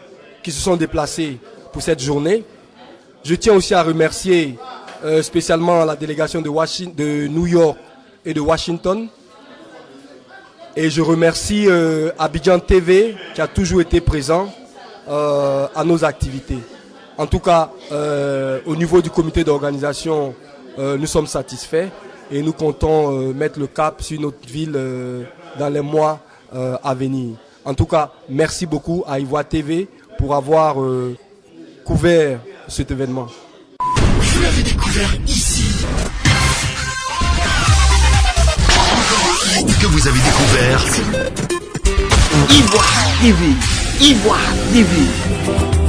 qui se sont déplacés pour cette journée. Je tiens aussi à remercier spécialement la délégation de New York et de Washington. Et je remercie Abidjan TV qui a toujours été présent à nos activités. En tout cas, au niveau du comité d'organisation, nous sommes satisfaits et nous comptons mettre le cap sur notre ville dans les mois à venir. En tout cas, merci beaucoup à Ivoire TV pour avoir couvert cet événement. Vous l'avez découvert ici. Que vous avez découvert Ivoire TV. Ivoire TV.